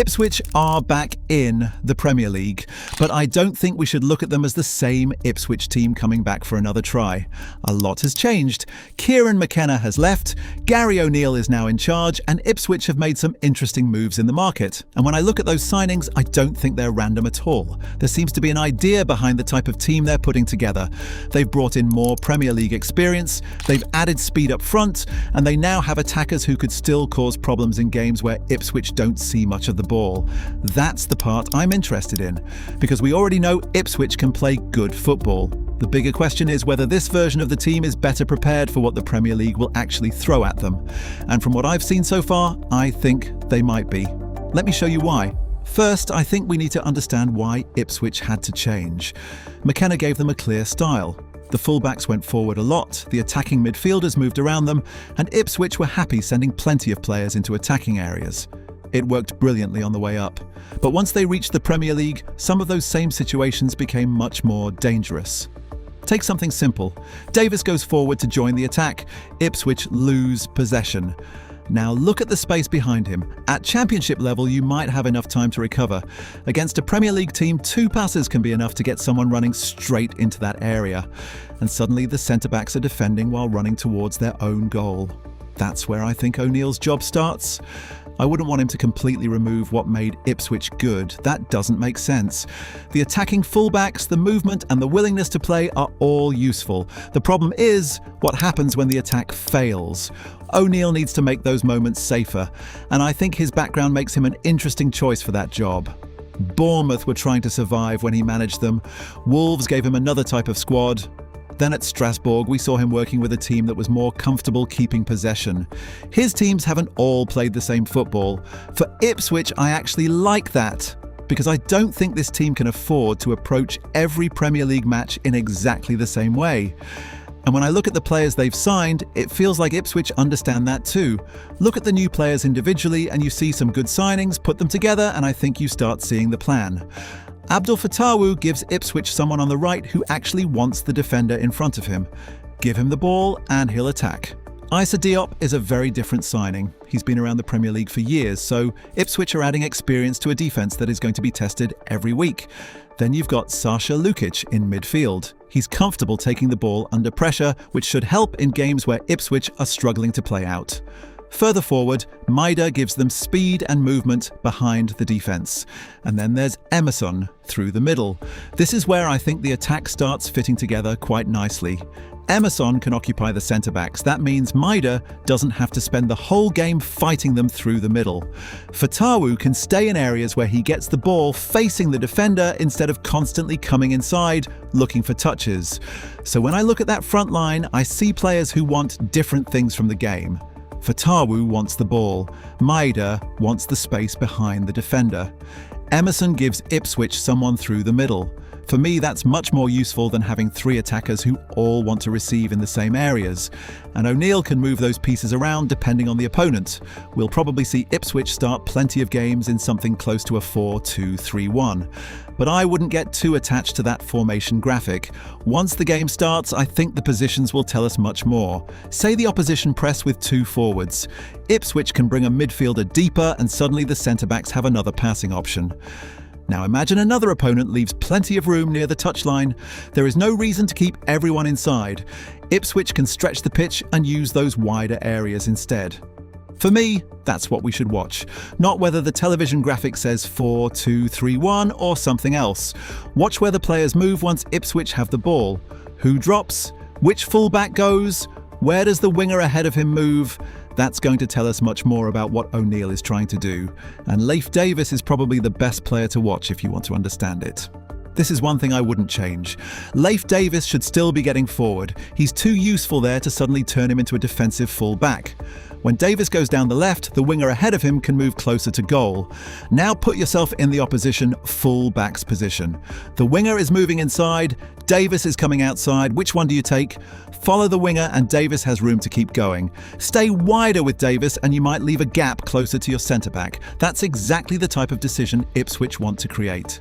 Ipswich are back in the Premier League, but I don't think we should look at them as the same Ipswich team coming back for another try. A lot has changed. Kieran McKenna has left, Gary O'Neill is now in charge, and Ipswich have made some interesting moves in the market. And when I look at those signings, I don't think they're random at all. There seems to be an idea behind the type of team they're putting together. They've brought in more Premier League experience, they've added speed up front, and they now have attackers who could still cause problems in games where Ipswich don't see much of the ball. That's the part I'm interested in, because we already know Ipswich can play good football. The bigger question is whether this version of the team is better prepared for what the Premier League will actually throw at them. And from what I've seen so far, I think they might be. Let me show you why. First, I think we need to understand why Ipswich had to change. McKenna gave them a clear style. The fullbacks went forward a lot, the attacking midfielders moved around them, and Ipswich were happy sending plenty of players into attacking areas. It worked brilliantly on the way up. But once they reached the Premier League, some of those same situations became much more dangerous. Take something simple. Davis goes forward to join the attack. Ipswich lose possession. Now look at the space behind him. At Championship level, you might have enough time to recover. Against a Premier League team, 2 passes can be enough to get someone running straight into that area. And suddenly the centre-backs are defending while running towards their own goal. That's where I think O'Neill's job starts. I wouldn't want him to completely remove what made Ipswich good. That doesn't make sense. The attacking fullbacks, the movement and the willingness to play are all useful. The problem is what happens when the attack fails. O'Neill needs to make those moments safer, and I think his background makes him an interesting choice for that job. Bournemouth were trying to survive when he managed them. Wolves gave him another type of squad. Then at Strasbourg, we saw him working with a team that was more comfortable keeping possession. His teams haven't all played the same football. For Ipswich, I actually like that, because I don't think this team can afford to approach every Premier League match in exactly the same way. And when I look at the players they've signed, it feels like Ipswich understand that too. Look at the new players individually and you see some good signings, put them together, and I think you start seeing the plan. Abdul Fatawu gives Ipswich someone on the right who actually wants the defender in front of him. Give him the ball and he'll attack. Issa Diop is a very different signing. He's been around the Premier League for years, so Ipswich are adding experience to a defence that is going to be tested every week. Then you've got Saša Lukić in midfield. He's comfortable taking the ball under pressure, which should help in games where Ipswich are struggling to play out. Further forward, Maeda gives them speed and movement behind the defence. And then there's Emersonn through the middle. This is where I think the attack starts fitting together quite nicely. Emersonn can occupy the centre-backs. That means Maeda doesn't have to spend the whole game fighting them through the middle. Fatawu can stay in areas where he gets the ball facing the defender instead of constantly coming inside, looking for touches. So when I look at that front line, I see players who want different things from the game. Fatawu wants the ball. Maeda wants the space behind the defender. Emersonn gives Ipswich someone through the middle. For me, that's much more useful than having 3 attackers who all want to receive in the same areas. And O'Neill can move those pieces around depending on the opponent. We'll probably see Ipswich start plenty of games in something close to a 4-2-3-1. But I wouldn't get too attached to that formation graphic. Once the game starts, I think the positions will tell us much more. Say the opposition press with 2 forwards. Ipswich can bring a midfielder deeper and suddenly the centre-backs have another passing option. Now imagine another opponent leaves plenty of room near the touchline. There is no reason to keep everyone inside. Ipswich can stretch the pitch and use those wider areas instead. For me, that's what we should watch. Not whether the television graphic says 4-2-3-1 or something else. Watch where the players move once Ipswich have the ball. Who drops? Which fullback goes? Where does the winger ahead of him move? That's going to tell us much more about what O'Neill is trying to do. And Leif Davis is probably the best player to watch if you want to understand it. This is one thing I wouldn't change. Leif Davis should still be getting forward. He's too useful there to suddenly turn him into a defensive full-back. When Davis goes down the left, the winger ahead of him can move closer to goal. Now put yourself in the opposition full-back's position. The winger is moving inside, Davis is coming outside. Which one do you take? Follow the winger and Davis has room to keep going. Stay wider with Davis and you might leave a gap closer to your centre-back. That's exactly the type of decision Ipswich want to create.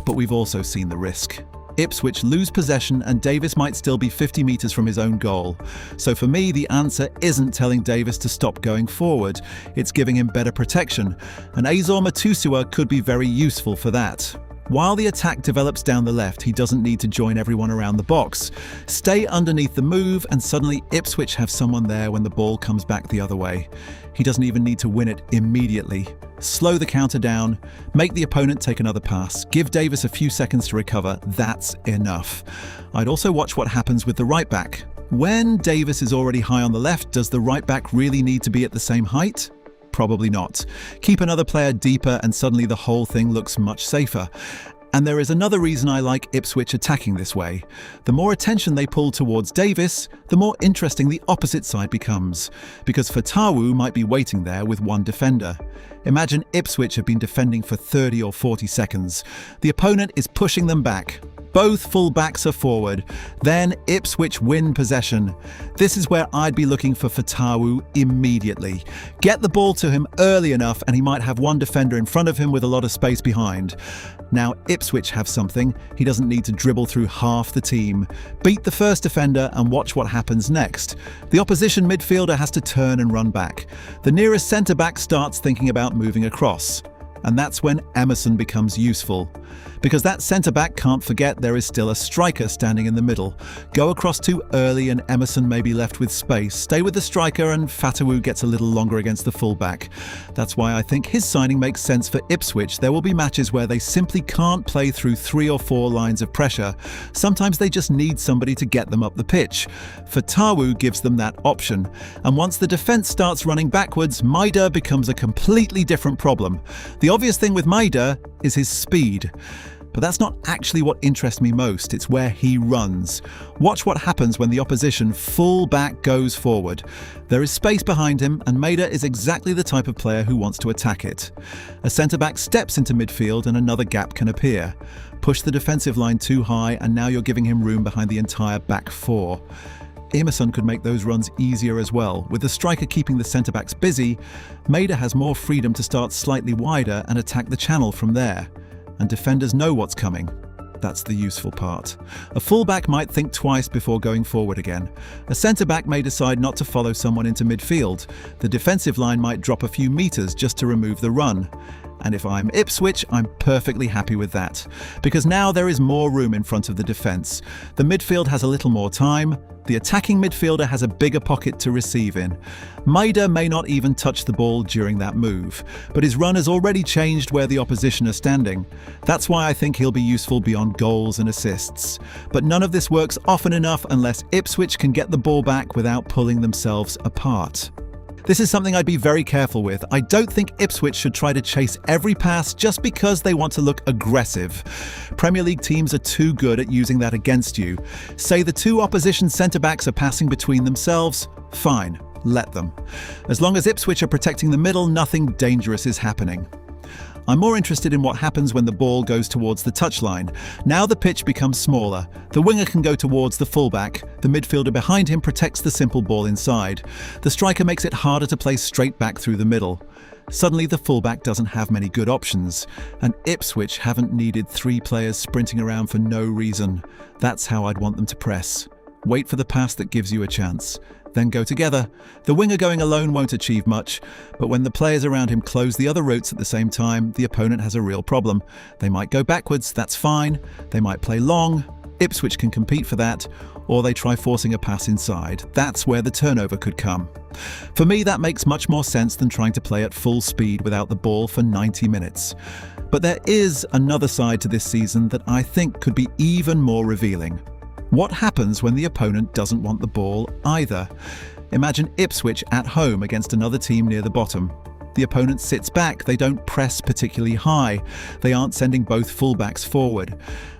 But we've also seen the risk. Ipswich lose possession and Davis might still be 50 metres from his own goal. So for me, the answer isn't telling Davis to stop going forward, it's giving him better protection, and Azor Matusua could be very useful for that. While the attack develops down the left, he doesn't need to join everyone around the box. Stay underneath the move and suddenly Ipswich have someone there when the ball comes back the other way. He doesn't even need to win it immediately. Slow the counter down, make the opponent take another pass, give Davis a few seconds to recover, that's enough. I'd also watch what happens with the right back. When Davis is already high on the left, does the right back really need to be at the same height? Probably not. Keep another player deeper and suddenly the whole thing looks much safer. And there is another reason I like Ipswich attacking this way. The more attention they pull towards Davis, the more interesting the opposite side becomes, because Fatawu might be waiting there with one defender. Imagine Ipswich have been defending for 30 or 40 seconds. The opponent is pushing them back. Both full-backs are forward. Then Ipswich win possession. This is where I'd be looking for Fatawu immediately. Get the ball to him early enough and he might have one defender in front of him with a lot of space behind. Now Ipswich have something. He doesn't need to dribble through half the team. Beat the first defender and watch what happens next. The opposition midfielder has to turn and run back. The nearest centre-back starts thinking about moving across. And that's when Emersonn becomes useful. Because that centre-back can't forget there is still a striker standing in the middle. Go across too early and Emersonn may be left with space. Stay with the striker and Fatawu gets a little longer against the full-back. That's why I think his signing makes sense for Ipswich. There will be matches where they simply can't play through 3 or 4 lines of pressure. Sometimes they just need somebody to get them up the pitch. Fatawu gives them that option. And once the defence starts running backwards, Maeda becomes a completely different problem. The obvious thing with Maeda is his speed. But that's not actually what interests me most, it's where he runs. Watch what happens when the opposition full-back goes forward. There is space behind him and Maeda is exactly the type of player who wants to attack it. A centre-back steps into midfield and another gap can appear. Push the defensive line too high and now you're giving him room behind the entire back 4. Emersonn could make those runs easier as well. With the striker keeping the centre-backs busy, Maeda has more freedom to start slightly wider and attack the channel from there. And defenders know what's coming. That's the useful part. A fullback might think twice before going forward again. A centre-back may decide not to follow someone into midfield. The defensive line might drop a few metres just to remove the run. And if I'm Ipswich, I'm perfectly happy with that. Because now there is more room in front of the defence. The midfield has a little more time. The attacking midfielder has a bigger pocket to receive in. Maeda may not even touch the ball during that move, but his run has already changed where the opposition are standing. That's why I think he'll be useful beyond goals and assists. But none of this works often enough unless Ipswich can get the ball back without pulling themselves apart. This is something I'd be very careful with. I don't think Ipswich should try to chase every pass just because they want to look aggressive. Premier League teams are too good at using that against you. Say the 2 opposition centre-backs are passing between themselves, fine, let them. As long as Ipswich are protecting the middle, nothing dangerous is happening. I'm more interested in what happens when the ball goes towards the touchline. Now the pitch becomes smaller. The winger can go towards the fullback. The midfielder behind him protects the simple ball inside. The striker makes it harder to play straight back through the middle. Suddenly the fullback doesn't have many good options. And Ipswich haven't needed 3 players sprinting around for no reason. That's how I'd want them to press. Wait for the pass that gives you a chance. Then go together. The winger going alone won't achieve much, but when the players around him close the other routes at the same time, the opponent has a real problem. They might go backwards, that's fine. They might play long. Ipswich can compete for that, or they try forcing a pass inside. That's where the turnover could come. For me, that makes much more sense than trying to play at full speed without the ball for 90 minutes. But there is another side to this season that I think could be even more revealing. What happens when the opponent doesn't want the ball either? Imagine Ipswich at home against another team near the bottom. The opponent sits back, they don't press particularly high, they aren't sending both fullbacks forward.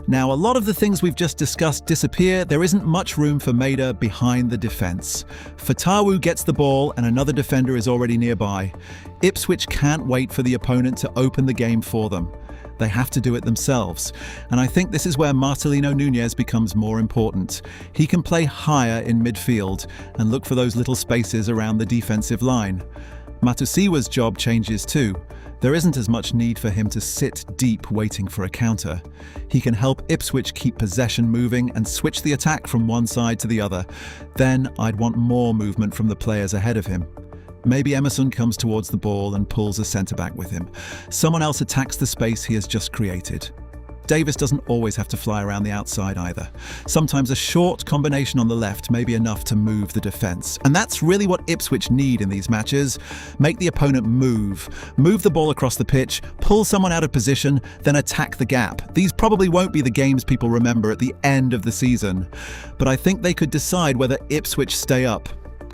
Now a lot of the things we've just discussed disappear, there isn't much room for Maeda behind the defence. Fatawu gets the ball and another defender is already nearby. Ipswich can't wait for the opponent to open the game for them. They have to do it themselves. And I think this is where Marcelino Núñez becomes more important. He can play higher in midfield and look for those little spaces around the defensive line. Matusiwa's job changes too. There isn't as much need for him to sit deep waiting for a counter. He can help Ipswich keep possession moving and switch the attack from one side to the other. Then I'd want more movement from the players ahead of him. Maybe Emersonn comes towards the ball and pulls a centre-back with him. Someone else attacks the space he has just created. Davis doesn't always have to fly around the outside either. Sometimes a short combination on the left may be enough to move the defence. And that's really what Ipswich need in these matches. Make the opponent move the ball across the pitch, pull someone out of position, then attack the gap. These probably won't be the games people remember at the end of the season. But I think they could decide whether Ipswich stay up.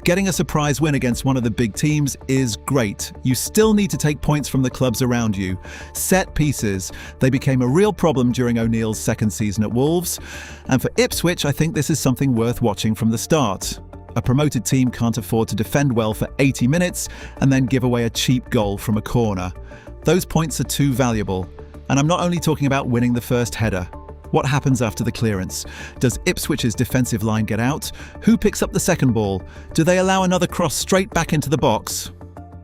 Getting a surprise win against one of the big teams is great. You still need to take points from the clubs around you. Set pieces. They became a real problem during O'Neill's second season at Wolves. And for Ipswich, I think this is something worth watching from the start. A promoted team can't afford to defend well for 80 minutes and then give away a cheap goal from a corner. Those points are too valuable. And I'm not only talking about winning the first header. What happens after the clearance? Does Ipswich's defensive line get out? Who picks up the second ball? Do they allow another cross straight back into the box?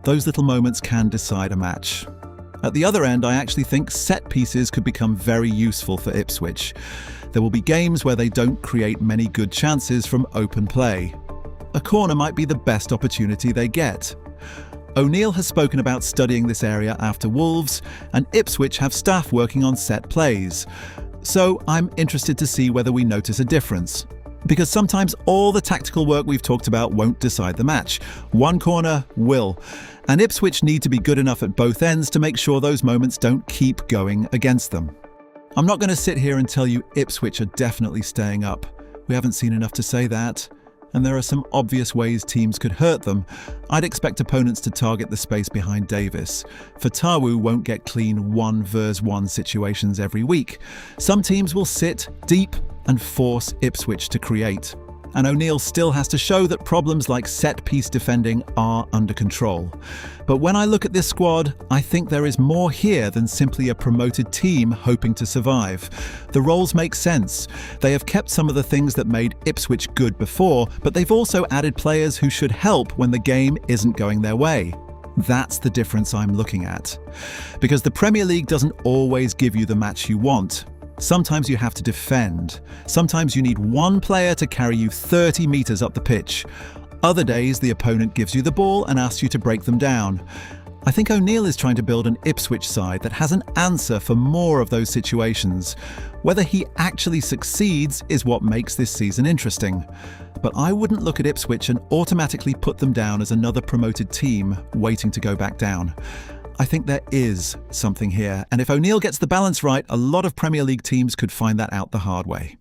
Those little moments can decide a match. At the other end, I actually think set pieces could become very useful for Ipswich. There will be games where they don't create many good chances from open play. A corner might be the best opportunity they get. O'Neill has spoken about studying this area after Wolves, and Ipswich have staff working on set plays. So I'm interested to see whether we notice a difference. Because sometimes all the tactical work we've talked about won't decide the match. One corner will. And Ipswich need to be good enough at both ends to make sure those moments don't keep going against them. I'm not going to sit here and tell you Ipswich are definitely staying up. We haven't seen enough to say that. And there are some obvious ways teams could hurt them. I'd expect opponents to target the space behind Davis. Fatawu won't get clean 1-versus-1 situations every week. Some teams will sit deep and force Ipswich to create. And O'Neill still has to show that problems like set-piece defending are under control. But when I look at this squad, I think there is more here than simply a promoted team hoping to survive. The roles make sense. They have kept some of the things that made Ipswich good before, but they've also added players who should help when the game isn't going their way. That's the difference I'm looking at. Because the Premier League doesn't always give you the match you want. Sometimes you have to defend. Sometimes you need one player to carry you 30 metres up the pitch. Other days, the opponent gives you the ball and asks you to break them down. I think O'Neill is trying to build an Ipswich side that has an answer for more of those situations. Whether he actually succeeds is what makes this season interesting. But I wouldn't look at Ipswich and automatically put them down as another promoted team waiting to go back down. I think there is something here, and if O'Neill gets the balance right, a lot of Premier League teams could find that out the hard way.